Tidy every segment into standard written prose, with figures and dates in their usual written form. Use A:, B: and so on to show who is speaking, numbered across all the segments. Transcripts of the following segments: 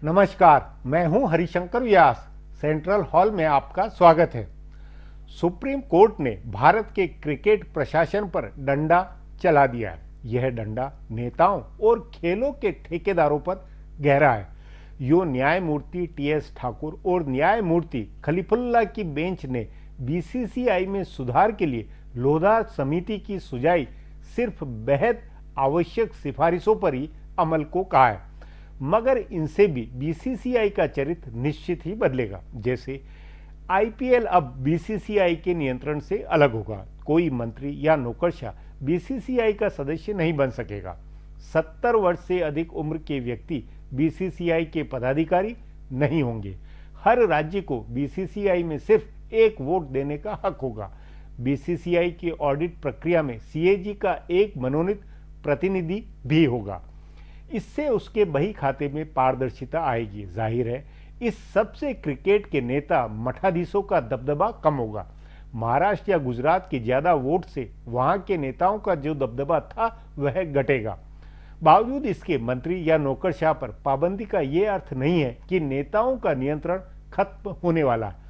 A: नमस्कार, मैं हूं हरिशंकर व्यास। सेंट्रल हॉल में आपका स्वागत है। सुप्रीम कोर्ट ने भारत के क्रिकेट प्रशासन पर डंडा चला दिया है। यह डंडा नेताओं और खेलों के ठेकेदारों पर गहरा है। यो न्यायमूर्ति टीएस ठाकुर और न्यायमूर्ति खलीफुल्ला की बेंच ने बीसीसीआई में सुधार के लिए लोधा समिति की सुझाई सिर्फ बेहद आवश्यक सिफारिशों पर ही अमल को कहा है, मगर इनसे भी बीसीसीआई का चरित्र निश्चित ही बदलेगा। जैसे आईपीएल अब बीसीसीआई के नियंत्रण से अलग होगा। कोई मंत्री या नौकरशाह बीसीसीआई का सदस्य नहीं बन सकेगा। 70 वर्ष से अधिक उम्र के व्यक्ति बीसीसीआई के पदाधिकारी नहीं होंगे। हर राज्य को बीसीसीआई में सिर्फ एक वोट देने का हक होगा। बीसीसीआई की ऑडिट प्रक्रिया में सीएजी का एक मनोनीत प्रतिनिधि भी होगा। इससे उसके बही खाते में पारदर्शिता आएगी। जाहिर है, इस सबसे क्रिकेट के नेता मठाधीशों का दबदबा कम होगा। महाराष्ट्र या गुजरात के ज्यादा वोट से वहां के नेताओं का जो दबदबा था वह घटेगा। बावजूद इसके मंत्री या नौकरशाह पर पाबंदी का यह अर्थ नहीं है कि नेताओं का नियंत्रण खत्म होने वाला है।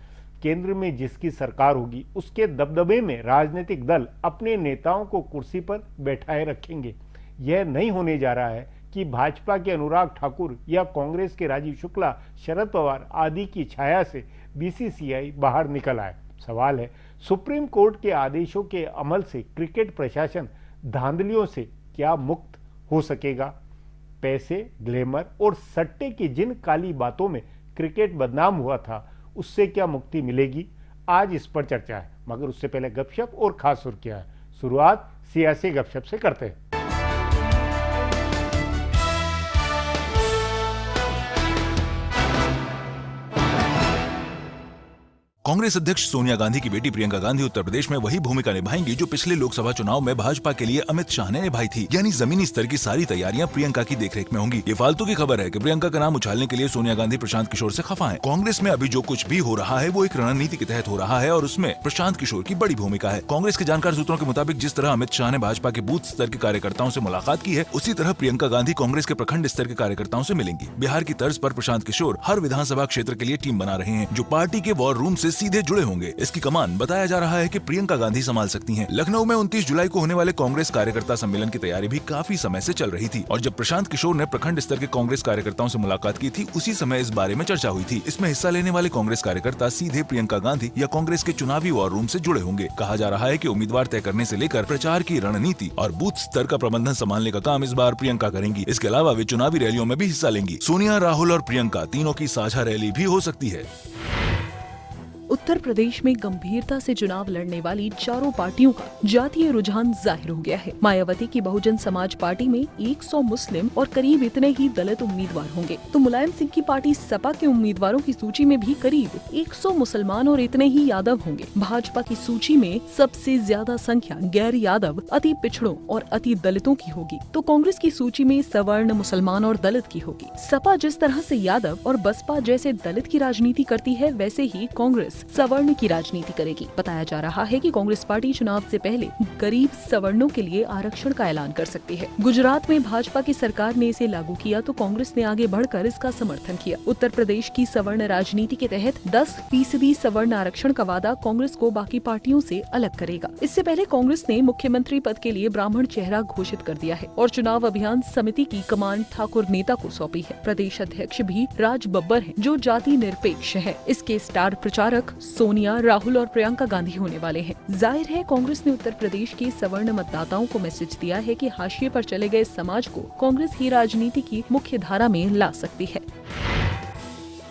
A: केंद्र में जिसकी सरकार होगी उसके दबदबे में राजनीतिक दल अपने नेताओं को कुर्सी पर बैठाए रखेंगे। यह नहीं होने जा रहा है कि भाजपा के अनुराग ठाकुर या कांग्रेस के राजीव शुक्ला, शरद पवार आदि की छाया से बीसीसीआई बाहर निकल आए। सवाल है, सुप्रीम कोर्ट के आदेशों के अमल से क्रिकेट प्रशासन धांधलियों से क्या मुक्त हो सकेगा? पैसे, ग्लैमर और सट्टे की जिन काली बातों में क्रिकेट बदनाम हुआ था, उससे क्या मुक्ति मिलेगी? आज इस पर चर्चा है, मगर उससे पहले गपशप और खास सुर्खियां है। शुरुआत सियासी गपशप से करते हैं।
B: कांग्रेस अध्यक्ष सोनिया गांधी की बेटी प्रियंका गांधी उत्तर प्रदेश में वही भूमिका निभाएंगी जो पिछले लोकसभा चुनाव में भाजपा के लिए अमित शाह ने निभाई थी, यानी जमीनी स्तर की सारी तैयारियां प्रियंका की देखरेख में होंगी। ये फालतू की खबर है कि प्रियंका का नाम उछालने के लिए सोनिया गांधी प्रशांत किशोर से खफा हैं। कांग्रेस में अभी जो कुछ भी हो रहा है वो एक रणनीति के तहत हो रहा है और उसमें प्रशांत किशोर की बड़ी भूमिका है। कांग्रेस के जानकार सूत्रों के मुताबिक जिस तरह अमित शाह ने भाजपा के बूथ स्तर के कार्यकर्ताओं से मुलाकात की है, उसी तरह प्रियंका गांधी कांग्रेस के प्रखंड स्तर के कार्यकर्ताओं से मिलेंगी। बिहार की तर्ज पर प्रशांत किशोर हर विधानसभा क्षेत्र के लिए टीम बना रहे हैं जो पार्टी के वॉर रूम से सीधे जुड़े होंगे। इसकी कमान बताया जा रहा है कि प्रियंका गांधी संभाल सकती हैं। लखनऊ में 29 जुलाई को होने वाले कांग्रेस कार्यकर्ता सम्मेलन की तैयारी भी काफी समय से चल रही थी और जब प्रशांत किशोर ने प्रखंड स्तर के कांग्रेस कार्यकर्ताओं से मुलाकात की थी, उसी समय इस बारे में चर्चा हुई थी। इसमें हिस्सा लेने वाले कांग्रेस कार्यकर्ता सीधे प्रियंका गांधी या कांग्रेस के चुनावी वॉर रूम से जुड़े होंगे। कहा जा रहा है कि उम्मीदवार तय करने से लेकर प्रचार की रणनीति और बूथ स्तर का प्रबंधन संभालने का काम इस बार प्रियंका करेंगी। इसके अलावा वे चुनावी रैलियों में भी हिस्सा लेंगी। सोनिया, राहुल और प्रियंका तीनों की साझा रैली भी हो सकती है।
C: उत्तर प्रदेश में गंभीरता से चुनाव लड़ने वाली चारों पार्टियों का जातीय रुझान जाहिर हो गया है। मायावती की बहुजन समाज पार्टी में 100 मुस्लिम और करीब इतने ही दलित उम्मीदवार होंगे, तो मुलायम सिंह की पार्टी सपा के उम्मीदवारों की सूची में भी करीब 100 मुसलमान और इतने ही यादव होंगे। भाजपा की सूची में सबसे ज्यादा संख्या गैर यादव, अति पिछड़ों और अति दलितों की होगी, तो कांग्रेस की सूची में सवर्ण, मुसलमान और दलित की होगी। सपा जिस तरह से यादव और बसपा जैसे दलित की राजनीति करती है, वैसे ही कांग्रेस सवर्ण की राजनीति करेगी। बताया जा रहा है कि कांग्रेस पार्टी चुनाव से पहले गरीब सवर्णों के लिए आरक्षण का ऐलान कर सकती है। गुजरात में भाजपा की सरकार ने इसे लागू किया तो कांग्रेस ने आगे बढ़कर इसका समर्थन किया। उत्तर प्रदेश की सवर्ण राजनीति के तहत 10% सवर्ण आरक्षण का वादा कांग्रेस को बाकी पार्टियों से अलग करेगा। इससे पहले कांग्रेस ने मुख्यमंत्री पद के लिए ब्राह्मण चेहरा घोषित कर दिया है और चुनाव अभियान समिति की कमान ठाकुर नेता को सौंपी है। प्रदेश अध्यक्ष भी राज बब्बर है जो जाति निरपेक्ष है। इसके स्टार प्रचारक सोनिया, राहुल और प्रियंका गांधी होने वाले हैं। जाहिर है कांग्रेस ने उत्तर प्रदेश के सवर्ण मतदाताओं को मैसेज दिया है कि हाशिए पर चले गए समाज को कांग्रेस ही राजनीति की मुख्य धारा में ला सकती है।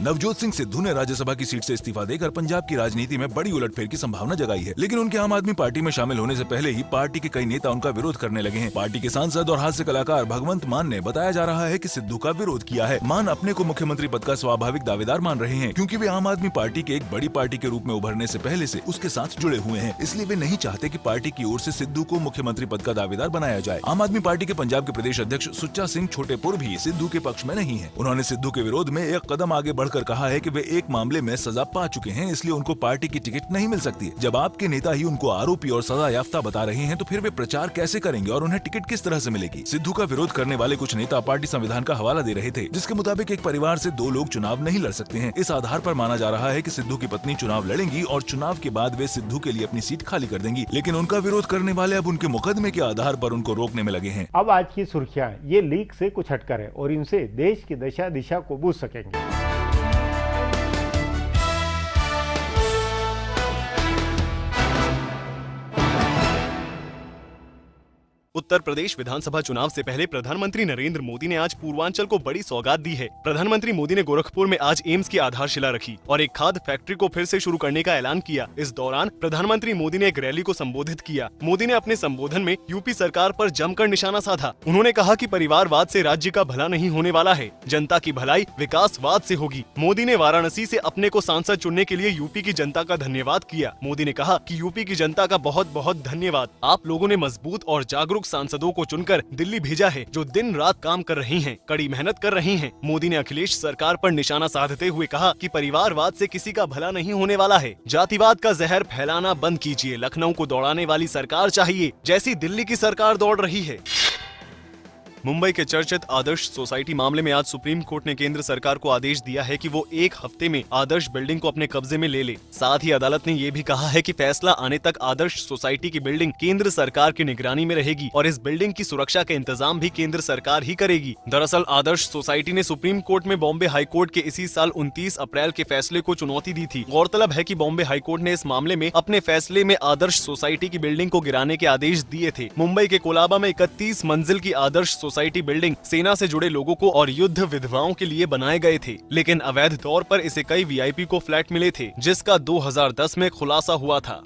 B: नवजोत सिंह सिद्धू ने राज्यसभा की सीट से इस्तीफा देकर पंजाब की राजनीति में बड़ी उलटफेर की संभावना जगाई है, लेकिन उनके आम आदमी पार्टी में शामिल होने से पहले ही पार्टी के कई नेता उनका विरोध करने लगे हैं। पार्टी के सांसद और हास्य कलाकार भगवंत मान ने बताया जा रहा है कि सिद्धू का विरोध किया है। मान अपने को मुख्यमंत्री पद का स्वाभाविक दावेदार मान रहे हैं, क्योंकि वे आम आदमी पार्टी के एक बड़ी पार्टी के रूप में उभरने से पहले से उसके साथ जुड़े हुए हैं। इसलिए वे नहीं चाहते कि पार्टी की ओर से सिद्धू को मुख्यमंत्री पद का दावेदार बनाया जाए। आम आदमी पार्टी के पंजाब के प्रदेश अध्यक्ष सुच्चा सिंह छोटेपुर भी सिद्धू के पक्ष में नहीं है। उन्होंने सिद्धू के विरोध में एक कदम आगे बढ़कर बढ़कर कहा है कि वे एक मामले में सजा पा चुके हैं, इसलिए उनको पार्टी की टिकट नहीं मिल सकती। जब आपके नेता ही उनको आरोपी और सजा याफ्ता बता रहे हैं तो फिर वे प्रचार कैसे करेंगे और उन्हें टिकट किस तरह से मिलेगी? सिद्धू का विरोध करने वाले कुछ नेता पार्टी संविधान का हवाला दे रहे थे, जिसके मुताबिक एक परिवार से 2 लोग चुनाव नहीं लड़ सकते हैं। इस आधार पर माना जा रहा है कि सिद्धू की पत्नी चुनाव लड़ेंगी और चुनाव के बाद वे सिद्धू के लिए अपनी सीट खाली कर देंगी। लेकिन उनका विरोध करने वाले अब उनके मुकदमे के आधार पर उनको रोकने में लगे हैं।
A: अब आज की सुर्खियां ये लीक से कुछ हटकर है और इनसे देश की दशा दिशा को बूझ सकेंगे।
D: उत्तर प्रदेश विधानसभा चुनाव से पहले प्रधानमंत्री नरेंद्र मोदी ने आज पूर्वांचल को बड़ी सौगात दी है। प्रधानमंत्री मोदी ने गोरखपुर में आज एम्स की आधारशिला रखी और एक खाद फैक्ट्री को फिर से शुरू करने का ऐलान किया। इस दौरान प्रधानमंत्री मोदी ने एक रैली को संबोधित किया। मोदी ने अपने संबोधन में यूपी सरकार पर जमकर निशाना साधा। उन्होंने कहा कि परिवारवाद से राज्य का भला नहीं होने वाला है, जनता की भलाई विकासवाद से होगी। मोदी ने वाराणसी से अपने को सांसद चुनने के लिए यूपी की जनता का धन्यवाद किया। मोदी ने कहा कि यूपी की जनता का बहुत बहुत धन्यवाद। आप लोगों ने मजबूत और जागरूक सांसदों को चुनकर दिल्ली भेजा है, जो दिन रात काम कर रही हैं, कड़ी मेहनत कर रही हैं। मोदी ने अखिलेश सरकार पर निशाना साधते हुए कहा कि परिवारवाद से किसी का भला नहीं होने वाला है। जातिवाद का जहर फैलाना बंद कीजिए। लखनऊ को दौड़ाने वाली सरकार चाहिए, जैसी दिल्ली की सरकार दौड़ रही है। मुंबई के चर्चित आदर्श सोसाइटी मामले में आज सुप्रीम कोर्ट ने केंद्र सरकार को आदेश दिया है कि वो 1 हफ्ते में आदर्श बिल्डिंग को अपने कब्जे में ले ले। साथ ही अदालत ने ये भी कहा है कि फैसला आने तक आदर्श सोसाइटी की बिल्डिंग केंद्र सरकार की निगरानी में रहेगी और इस बिल्डिंग की सुरक्षा के इंतजाम भी केंद्र सरकार ही करेगी। दरअसल आदर्श सोसाइटी ने सुप्रीम कोर्ट में बॉम्बे हाईकोर्ट के इसी साल 29 अप्रैल के फैसले को चुनौती दी थी। गौरतलब है कि बॉम्बे हाईकोर्ट ने इस मामले में अपने फैसले में आदर्श सोसाइटी की बिल्डिंग को गिराने के आदेश दिए थे। मुंबई के कोलाबा में 31 मंजिल की आदर्श सोसाइटी बिल्डिंग सेना से जुड़े लोगों को और युद्ध विधवाओं के लिए बनाए गए थे, लेकिन अवैध तौर पर इसे कई वीआईपी को फ्लैट मिले थे, जिसका 2010 में खुलासा हुआ था।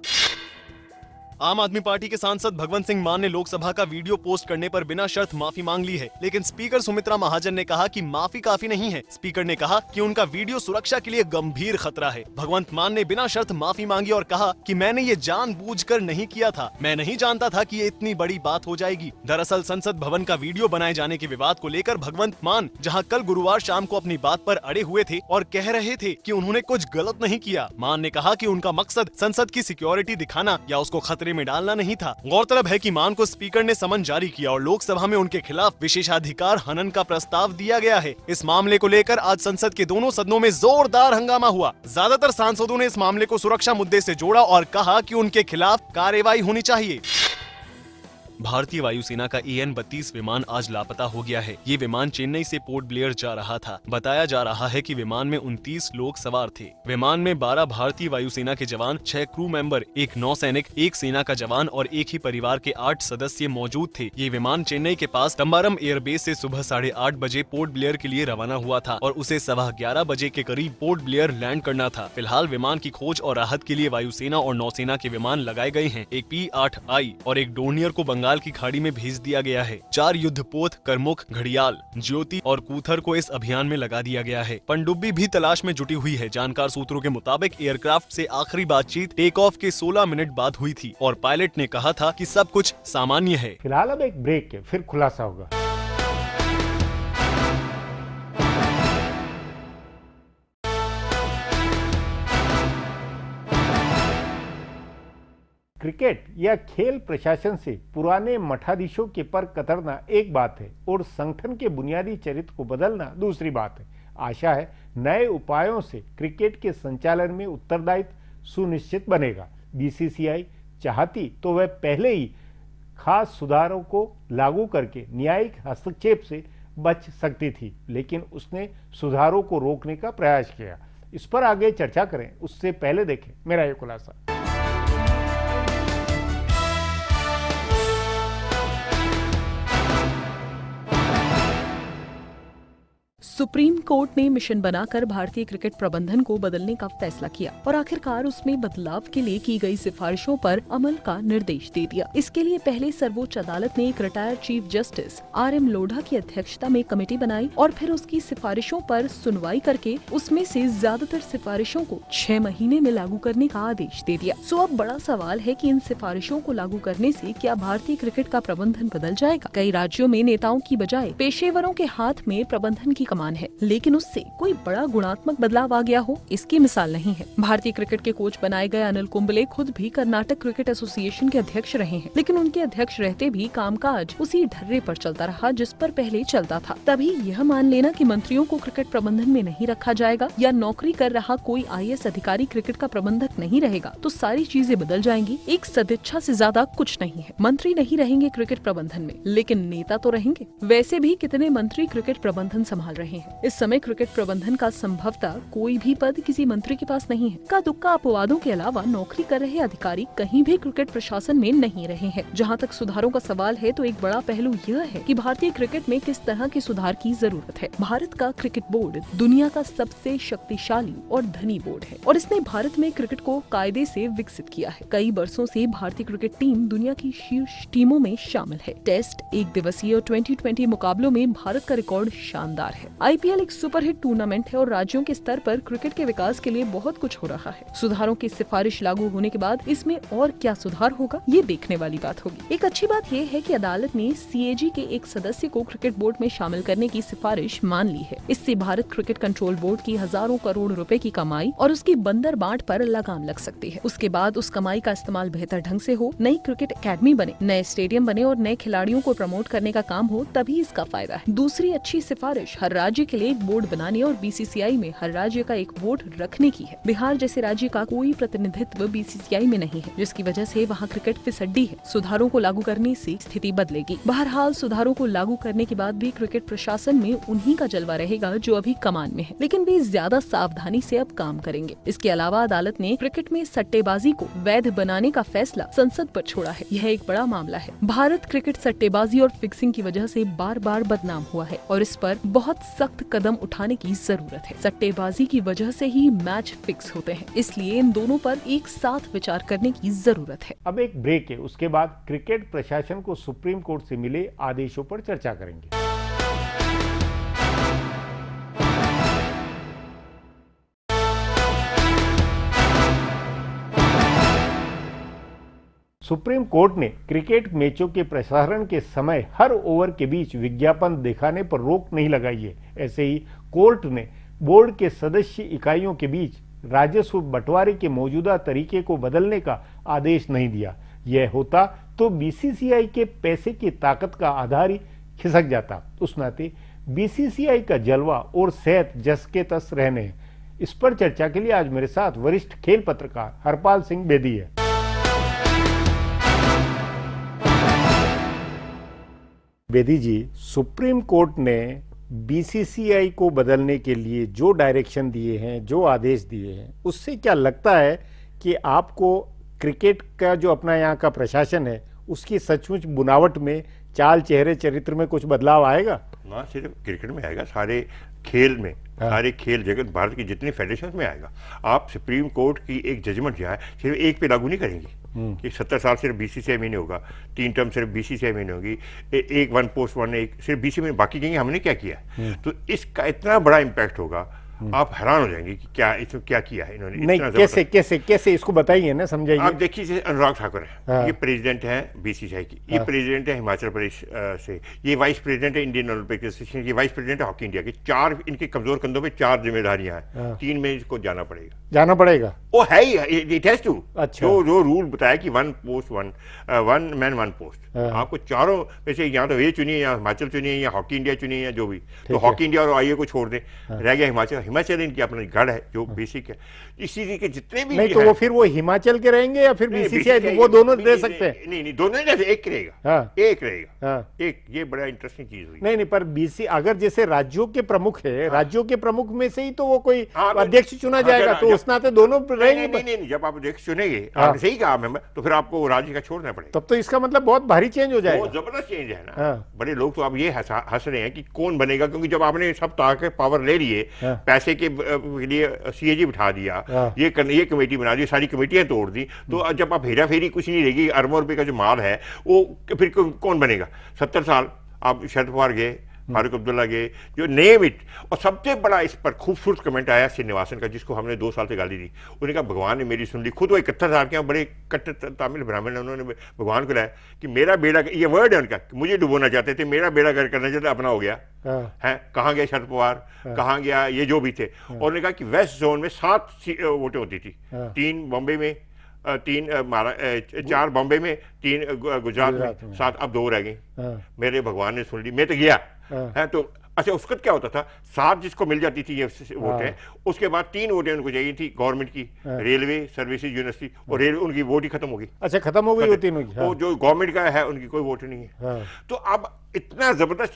D: आम आदमी पार्टी के सांसद भगवंत सिंह मान ने लोकसभा का वीडियो पोस्ट करने पर बिना शर्त माफी मांग ली है, लेकिन स्पीकर सुमित्रा महाजन ने कहा कि माफी काफी नहीं है। स्पीकर ने कहा कि उनका वीडियो सुरक्षा के लिए गंभीर खतरा है। भगवंत मान ने बिना शर्त माफी मांगी और कहा कि मैंने ये जानबूझकर नहीं किया था, मैं नहीं जानता था कि ये इतनी बड़ी बात हो जाएगी। दरअसल संसद भवन का वीडियो बनाए जाने के विवाद को लेकर भगवंत मान जहाँ कल गुरुवार शाम को अपनी बात पर अड़े हुए थे और कह रहे थे कि उन्होंने कुछ गलत नहीं किया। मान ने कहा कि उनका मकसद संसद की सिक्योरिटी दिखाना या उसको खतरे में डालना नहीं था। गौरतलब है कि मान को स्पीकर ने समन जारी किया और लोकसभा में उनके खिलाफ विशेषाधिकार हनन का प्रस्ताव दिया गया है। इस मामले को लेकर आज संसद के दोनों सदनों में जोरदार हंगामा हुआ। ज्यादातर सांसदों ने इस मामले को सुरक्षा मुद्दे से जोड़ा और कहा कि उनके खिलाफ कार्रवाई होनी चाहिए। भारतीय वायुसेना का EN-32 विमान आज लापता हो गया है। ये विमान चेन्नई से पोर्ट ब्लेयर जा रहा था। बताया जा रहा है कि विमान में 29 लोग सवार थे। विमान में 12 भारतीय वायुसेना के जवान, 6 क्रू मेंबर, 1 नौसैनिक, 1 सेना का जवान और एक ही परिवार के 8 सदस्य मौजूद थे। ये विमान चेन्नई के पास तंबारम एयरबेस से सुबह 8:30 बजे पोर्ट ब्लेयर के लिए रवाना हुआ था और उसे 11:15 बजे के करीब पोर्ट ब्लेयर लैंड करना था। फिलहाल विमान की खोज और राहत के लिए वायुसेना और नौसेना के विमान लगाए गए हैं। एक P-8I और एक डोर्नियर को बंगाल की खाड़ी में भेज दिया गया है। 4 युद्धपोत, करमुख, घड़ियाल, ज्योति और कूथर को इस अभियान में लगा दिया गया है। पनडुब्बी भी तलाश में जुटी हुई है। जानकार सूत्रों के मुताबिक एयरक्राफ्ट से आखिरी बातचीत टेक ऑफ के 16 मिनट बाद हुई थी और पायलट ने कहा था कि सब कुछ सामान्य है।
A: फिलहाल अब एक ब्रेक है, फिर खुलासा होगा। क्रिकेट या खेल प्रशासन से पुराने मठाधीशों के पर कतरना एक बात है और संगठन के बुनियादी चरित्र को बदलना दूसरी बात है। आशा है नए उपायों से क्रिकेट के संचालन में उत्तरदायित्व सुनिश्चित बनेगा। बीसीसीआई चाहती तो वह पहले ही खास सुधारों को लागू करके न्यायिक हस्तक्षेप से बच सकती थी, लेकिन उसने सुधारों को रोकने का प्रयास किया। इस पर आगे चर्चा करें, उससे पहले देखें मेरा ये खुलासा।
C: सुप्रीम कोर्ट ने मिशन बनाकर भारतीय क्रिकेट प्रबंधन को बदलने का फैसला किया और आखिरकार उसमें बदलाव के लिए की गई सिफारिशों पर अमल का निर्देश दे दिया। इसके लिए पहले सर्वोच्च अदालत ने एक retired chief justice RM Lodha की अध्यक्षता में कमेटी बनाई और फिर उसकी सिफारिशों पर सुनवाई करके उसमें से ज्यादातर सिफारिशों को 6 महीने में लागू करने का आदेश दे दिया। सो अब बड़ा सवाल है कि इन सिफारिशों को लागू करने से क्या भारतीय क्रिकेट का प्रबंधन बदल जाएगा? कई राज्यों में नेताओं की बजाय पेशेवरों के हाथ में प्रबंधन की कमान समान है, लेकिन उससे कोई बड़ा गुणात्मक बदलाव आ गया हो, इसकी मिसाल नहीं है। भारतीय क्रिकेट के कोच बनाए गए अनिल कुंबले खुद भी कर्नाटक क्रिकेट एसोसिएशन के अध्यक्ष रहे हैं, लेकिन उनके अध्यक्ष रहते भी कामकाज उसी ढर्रे पर चलता रहा जिस पर पहले चलता था। तभी यह मान लेना कि मंत्रियों को क्रिकेट प्रबंधन में नहीं रखा जाएगा या नौकरी कर रहा कोई IAS अधिकारी क्रिकेट का प्रबंधक नहीं रहेगा तो सारी चीजें बदल जाएंगी, एक सदिच्छा से ज्यादा कुछ नहीं है। मंत्री नहीं रहेंगे क्रिकेट प्रबंधन में, लेकिन नेता तो रहेंगे। वैसे भी कितने मंत्री क्रिकेट प्रबंधन संभाल रहे हैं। इस समय क्रिकेट प्रबंधन का संभवतः कोई भी पद किसी मंत्री के पास नहीं है। का दुक्का अपवादों के अलावा नौकरी कर रहे अधिकारी कहीं भी क्रिकेट प्रशासन में नहीं रहे हैं। जहाँ तक सुधारों का सवाल है तो एक बड़ा पहलू यह है कि भारतीय क्रिकेट में किस तरह के सुधार की जरूरत है। भारत का क्रिकेट बोर्ड दुनिया का सबसे शक्तिशाली और धनी बोर्ड है और इसने भारत में क्रिकेट को कायदे से विकसित किया है। कई वर्षों से भारतीय क्रिकेट टीम दुनिया की शीर्ष टीमों में शामिल है। टेस्ट, एक दिवसीय और T20 मुकाबलों में भारत का रिकॉर्ड शानदार है। IPL एक सुपरहिट टूर्नामेंट है और राज्यों के स्तर पर क्रिकेट के विकास के लिए बहुत कुछ हो रहा है। सुधारों की सिफारिश लागू होने के बाद इसमें और क्या सुधार होगा, ये देखने वाली बात होगी। एक अच्छी बात यह है कि अदालत ने CAG के एक सदस्य को क्रिकेट बोर्ड में शामिल करने की सिफारिश मान ली है। इससे भारत क्रिकेट कंट्रोल बोर्ड की हजारों करोड़ रुपए की कमाई और उसकी बंदर बांट पर लगाम लग सकती है। उसके बाद उस कमाई का इस्तेमाल बेहतर ढंग से हो, नई क्रिकेट एकेडमी बने, नए स्टेडियम बने और नए खिलाड़ियों को प्रमोट करने का काम हो, तभी इसका फायदा है। दूसरी अच्छी सिफारिश हर राज्य के लिए एक बोर्ड बनाने और BCCI में हर राज्य का एक वोट रखने की है। बिहार जैसे राज्य का कोई प्रतिनिधित्व BCCI में नहीं है, जिसकी वजह से वहाँ क्रिकेट फिसड्डी है। सुधारों को लागू करने से स्थिति बदलेगी। बहरहाल सुधारों को लागू करने के बाद भी क्रिकेट प्रशासन में उन्हीं का जलवा रहेगा जो अभी कमान में है, लेकिन वे ज्यादा सावधानी से अब काम करेंगे। इसके अलावा अदालत ने क्रिकेट में सट्टेबाजी को वैध बनाने का फैसला संसद पर छोड़ा है। यह एक बड़ा मामला है। भारत क्रिकेट सट्टेबाजी और फिक्सिंग की वजह से बार बार बदनाम हुआ है और इस पर बहुत सख्त कदम उठाने की जरूरत है। सट्टेबाजी की वजह से ही मैच फिक्स होते हैं, इसलिए इन दोनों पर एक साथ विचार करने की जरूरत है।
A: अब एक ब्रेक है, उसके बाद क्रिकेट प्रशासन को सुप्रीम कोर्ट से मिले आदेशों पर चर्चा करेंगे। सुप्रीम कोर्ट ने क्रिकेट मैचों के प्रसारण के समय हर ओवर के बीच विज्ञापन दिखाने पर रोक नहीं लगाई है। ऐसे ही कोर्ट ने बोर्ड के सदस्य इकाइयों के बीच राजस्व बंटवारे के मौजूदा तरीके को बदलने का आदेश नहीं दिया। यह होता तो BCCI के पैसे की ताकत का आधार ही खिसक जाता। उस नाते BCCI का जलवा और सेहत जस के तस रहने हैं। इस पर चर्चा के लिए आज मेरे साथ वरिष्ठ खेल पत्रकार हरपाल सिंह बेदी है। बेदी जी, सुप्रीम कोर्ट ने BCCI को बदलने के लिए जो डायरेक्शन दिए हैं, जो आदेश दिए हैं, उससे क्या लगता है कि आपको क्रिकेट का जो अपना यहाँ का प्रशासन है उसकी सचमुच बुनावट में, चाल चेहरे चरित्र में कुछ बदलाव आएगा?
E: ना सिर्फ क्रिकेट में आएगा, सारे खेल में, सारे खेल जगत भारत के जितने फेडरेशन में आएगा। आप सुप्रीम कोर्ट की एक जजमेंट जो है सिर्फ एक पे लागू नहीं करेंगे कि 70 साल सिर्फ BCCI में नहीं होगा, 3 टर्म सिर्फ BCCI में नहीं होगी, एक वन पोस्ट वन एक सिर्फ BCCI में, बाकी कहेंगे हमने क्या किया। तो इसका इतना बड़ा इम्पैक्ट होगा, आप हैरान हो जाएंगे कि क्या इसमें क्या किया है इन्होंने।
A: नहीं, कैसे कैसे कैसे इसको बताइए ना, समझाइए।
E: आप देखिए जैसे अनुराग ठाकुर है, ये प्रेसिडेंट है BCCI की, ये प्रेसिडेंट है हिमाचल प्रदेश से, ये वाइस प्रेसिडेंट है इंडियन ओलंपिक एसोसिएशन, ये वाइस प्रेसिडेंट है हॉकी इंडिया के। 4 इनके कमजोर कंधों पे 4 जिम्मेदारियां हैं। 3 में इसको जाना पड़ेगा। वो है ही, इट हैज टू।
A: अच्छा।
E: जो रूल बताया कि वन मैन वन पोस्ट, आपको चारों में से या तो ये चुनिए, या हिमाचल चुनिए, या हॉकी इंडिया चुनिए, या जो भी। तो हॉकी इंडिया और IA को छोड़ दें, रह गया हिमाचल इनकी अपना गढ़ है जो बेसिक है। इसी के जितने भी
A: नहीं, तो वो फिर वो हिमाचल के रहेंगे या फिर BCCI, वो दोनों दे सकते हैं?
E: नहीं, दोनों नहीं, एक रहेगा। एक रहेगा, एक। ये बड़ा इंटरेस्टिंग चीज हुई।
A: नहीं, पर अगर जैसे राज्यों के प्रमुख है, राज्यों के प्रमुख में से ही तो वो कोई अध्यक्ष चुना जाएगा, तो उस नाते दोनों रहेंगे।
E: नहीं, जब आप अध्यक्ष चुनेंगे, आपने सही कहा मेंबर, तो फिर आपको राज्य का छोड़ना पड़ेगा।
A: तब तो इसका मतलब बहुत भारी चेंज हो जाएगा।
E: बहुत जबरदस्त चेंज है ना। बड़े लोग तो अब ये हंस रहे हैं कि कौन बनेगा, क्योंकि जब आपने सब ताकत पावर ले लिए, पैसे के लिए CAG बिठा दिया, ये कमेटी बना दी, सारी कमेटियां तोड़ दी, तो जब आप हेरा फेरी कुछ नहीं रहेगी, अरबों रुपए का जो माल है वो फिर कौन बनेगा। 70 साल आप शरद पवार गए, फारूक अब्दुल्ला गए, जो नेम इट। और सबसे बड़ा इस पर खूबसूरत कमेंट आया श्रीनिवासन का, जिसको हमने 2 साल से गाली दी। उन्होंने कहा भगवान ने मेरी सुन ली। खुद वो 71 साल के बड़े कट्टर तमिल ब्राह्मण है, उन्होंने भगवान को लाया कि मेरा बेड़ा, ये वर्ड है उनका, मुझे डुबोना चाहते थे, मेरा बेड़ा गर्क करना चाहते, अपना हो गया है। कहाँ गया शरद पवार, कहाँ गया ये जो भी थे। और उन्होंने कहा कि वेस्ट जोन में 7 वोटें होती थी, 3 बॉम्बे में, 4 बॉम्बे में, 3 गुजरात में, 7 अब 2 रह गई। मेरे भगवान ने सुन ली, मैं तो गया है। तो अच्छा उसका क्या होता था, 7 जिसको मिल जाती थी ये वोटें, उसके बाद 3 वोटें उनको चाहिए थी गवर्नमेंट की, रेलवे सर्विसेज यूनिवर्सिटी, और रेलवे उनकी वोट ही खत्म हो गई।
A: अच्छा खत्म हो गई वो तीनों की।
E: तो जो गवर्नमेंट का है उनकी कोई वोट नहीं है। तो अब इतना जबरदस्त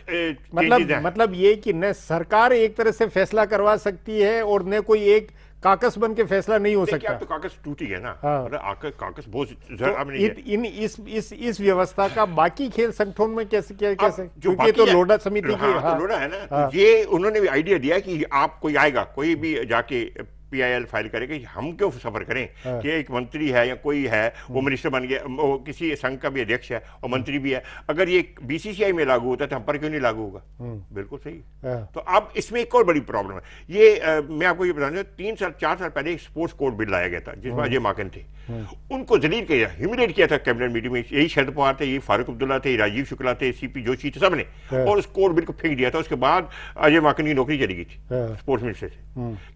A: मतलब ये कि न सरकार एक तरह से फैसला करवा सकती है और न कोई एक काकस बन के फैसला नहीं हो सकता।
E: तो काकस टूटी है ना, मतलब काकस बहुत
A: इस व्यवस्था का बाकी खेल संगठन में कैसे क्योंकि तो लोढ़ा समिति की
E: लोढ़ा है ना, तो ये उन्होंने भी आइडिया दिया कि आप कोई आएगा, कोई भी जाके PIL फाइल करेगा कि हम क्यों सफर करें कि एक मंत्री है या कोई है वो मिनिस्टर बन गया, वो किसी संघ का भी अध्यक्ष है और मंत्री भी है, अगर ये BCCI में लागू होता है तो हम पर क्यों नहीं लागू होगा। बिल्कुल सही। तो अब इसमें एक और बड़ी प्रॉब्लम है, ये मैं आपको ये बताऊं, 4 साल पहले एक स्पोर्ट्स कोड बिल लाया गया था जिसमें अजय माकन थे, उनको जलील किया, ह्यूमिलेट किया था कैबिनेट मीटिंग में। यही शरद पवार थे, यही फारूक अब्दुल्ला थे, राजीव शुक्ला थे, CP जोशी थे, सबने, और उस कोड बिल को फेंक दिया था। उसके बाद अजय माकन की नौकरी चली गई थी स्पोर्ट्स मिनिस्टर से,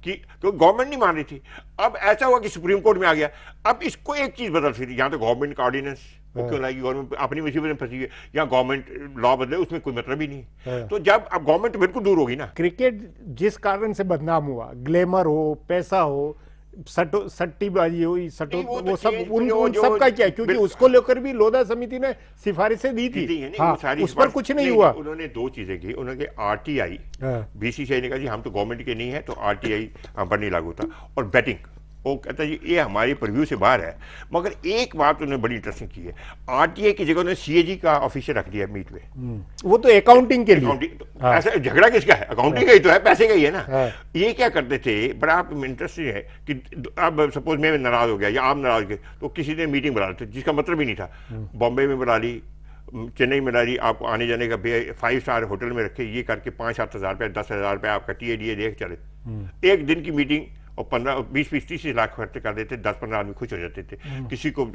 E: कि गवर्नमेंट नहीं मान रही थी। अब ऐसा हुआ कि सुप्रीम कोर्ट में आ गया। अब इसको एक चीज बदल सकती, यहाँ तो गवर्नमेंट का ऑर्डिनेंस वो क्यों लाएगी, गवर्नमेंट अपनी मुसीबत में फंसी है, या गवर्नमेंट लॉ बदले, उसमें कोई मतलब ही नहीं। तो जब अब गवर्नमेंट तो बिल्कुल दूर होगी ना।
A: क्रिकेट जिस कारण से बदनाम हुआ, ग्लैमर हो, पैसा हो, सट्टीबाजी हुई, वो सब उन सब का क्या, क्योंकि उसको लेकर भी लोढ़ा समिति ने सिफारिशें दी थी। उस पर कुछ नहीं हुआ।
E: उन्होंने 2 चीजें की, उन्होंने RTI, BCCI ने कहा जी हम तो गवर्नमेंट के नहीं है तो RTI हम पर नहीं लागू होता, और बैटिंग वो कहता है ये हमारे परव्यू से बाहर है। मगर एक बात उन्होंने बड़ी इंटरेस्टिंग की है, RTI की जगह उन्होंने CAG का ऑफिसर रख दिया मीट में।
A: वो तो अकाउंटिंग के लिए,
E: ऐसा झगड़ा किसका है, अकाउंटिंग का ही तो है, पैसे का ही है ना। ये क्या करते थे, बड़ा इंटरेस्टिंग है कि अब सपोज मैं नाराज हो गया या आप नाराज हो गए, तो किसी ने मीटिंग बुला ली जिसका मतलब ही नहीं था, बॉम्बे में बुला ली, चेन्नई में ला ली, आपको आने जाने का 5 स्टार होटल में रखे, ये करके 5-7 हज़ार रुपये 10 हज़ार रुपये आपका TADA देख चले। एक दिन की मीटिंग और 15-20-30 लाख खर्च कर देते, 10-15 आदमी खुश हो जाते थे किसी को।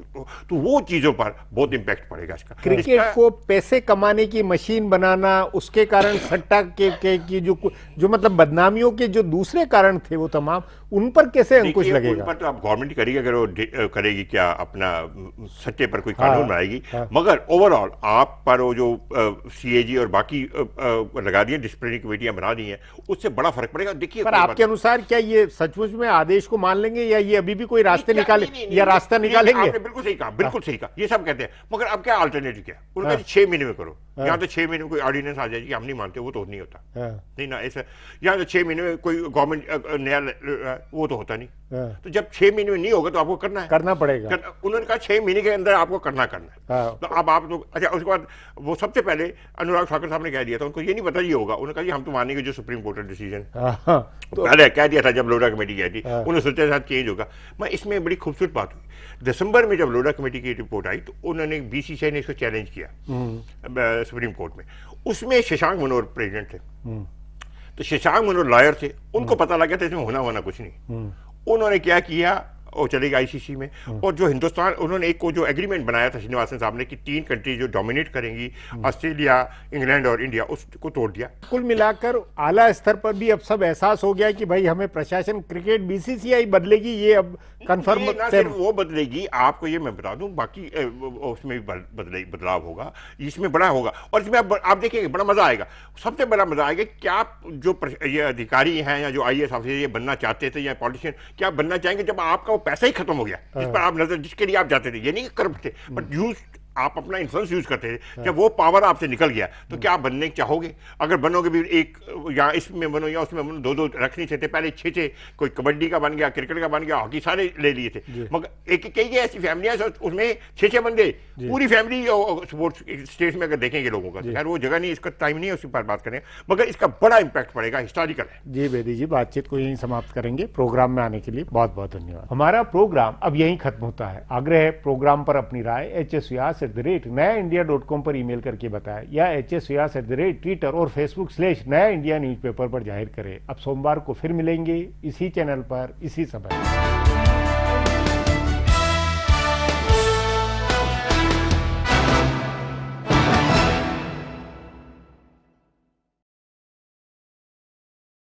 E: तो वो चीजों पर बहुत इम्पैक्ट पड़ेगा इसका।
A: क्रिकेट को पैसे कमाने की मशीन बनाना, उसके कारण सट्टा के जो मतलब बदनामियों के जो दूसरे कारण थे वो तमाम, उन पर कैसे अंकुश लगेगा।
E: उन पर तो आप गवर्नमेंट करेगी, अगर वो करेगी क्या अपना सट्टे पर कोई कानून बनाएगी। मगर ओवरऑल आप पर वो जो CAG और बाकी लगा दिए, डिसिप्लिनरी कमेटियां बना दी हैं, उससे बड़ा फर्क पड़ेगा। देखिए
A: पर आपके अनुसार क्या ये सचमुच में आदेश को मान लेंगे, या ये अभी भी कोई रास्ते रास्ता निकालेंगे।
E: आपने बिल्कुल सही कहा, बिल्कुल सही कहा, ये सब कहते हैं। मगर अब क्या अल्टरनेटिव क्या, उनका 6 महीने में करो। यहाँ तो 6 महीने में कोई ऑर्डिनेंस आ जाएगी, हम नहीं मानते, वो तो नहीं होता। नहीं ना, ऐसा यहाँ तो 6 महीने में कोई गवर्नमेंट नया, वो तो होता नहीं। तो जब 6 महीने में नहीं होगा तो आपको करना
A: पड़ेगा।
E: उन्होंने कहा 6 महीने के अंदर आपको करना तो अब आप लोग, अच्छा उसके बाद वो सबसे पहले अनुराग ठाकुर साहब ने कह दिया था, उनको ये नहीं पता ये होगा, उन्होंने कहा जी हम तो मानेंगे जो सुप्रीम कोर्ट का डिसीजन। तो पहले कह दिया था जब लोढ़ा कमेटी गई थी, उन्होंने सोचा साथ चेंज होगा। मैं इसमें बड़ी खूबसूरत बात हुई, दिसंबर में जब लोढ़ा कमेटी की रिपोर्ट आई तो उन्होंने BCCI ने इसको चैलेंज किया सुप्रीम कोर्ट में। उसमें शशांक मनोहर प्रेसिडेंट थे, तो शशांक मनोहर लॉयर थे, उनको पता लगा था इसमें होना कुछ नहीं। उन्होंने क्या किया, वो चलेगा ICC में, और जो हिंदुस्तान, उन्होंने एक को जो एग्रीमेंट बनाया था श्रीनिवासन साहब ने कि 3 कंट्री जो डोमिनेट करेंगी, ऑस्ट्रेलिया, इंग्लैंड और इंडिया, उसको तोड़ दिया।
A: कुल मिलाकर आला स्तर पर भी अब सब एहसास हो गया कि भाई हमें प्रशासन, क्रिकेट BCCI बदलेगी, ये अब कंफर्म।
E: सिर्फ वो बदलेगी, आपको ये मैं बता दूं, बाकी उसमें भी बदलाव होगा, इसमें बड़ा होगा, और इसमें आप देखिएगा बड़ा मजा आएगा। सबसे बड़ा मजा आएगा क्या, जो ये अधिकारी हैं या जो IAS ऑफिसर ये बनना चाहते थे या पॉलिटिशियन, क्या बनना चाहेंगे जब आपका पैसा ही खत्म हो गया जिस पर आप नजर, जिसके लिए आप जाते थे। ये नहीं करप्ट थे, बट यूज आप अपना इन्फ्लुएंस यूज करते थे। जब वो पावर आपसे निकल गया तो क्या आप बनने चाहोगे? अगर बनोगे भी एक या इसमें बनो या उसमें बनो, 2-2 रख नहीं सकते। पहले 6-6, कोई कबड्डी का बन गया, क्रिकेट का बन गया, हॉकी सारे ले लिए थे। मगर कई ऐसी फैमिलियां उसमें 6-6 बन गए, पूरी फैमिली स्पोर्ट्स स्टेट में अगर देखेंगे लोगों का, खैर वो जगह नहीं, इसका टाइम नहीं है उसी पर बात करें, मगर इसका बड़ा इंपैक्ट पड़ेगा, हिस्टोरिकल है।
A: जी बेदी जी, बातचीत को यहीं समाप्त करेंगे। प्रोग्राम में आने के लिए बहुत बहुत धन्यवाद। हमारा प्रोग्राम अब यहीं खत्म होता है। आग्रह है प्रोग्राम पर अपनी राय HSVR hsvyas@nayaindia.com पर ईमेल करके बताएं या hsvyas@ट्विटर और Facebook/नया इंडिया न्यूज़पेपर पर जाहिर करें। अब सोमवार को फिर मिलेंगे इसी चैनल पर इसी समय।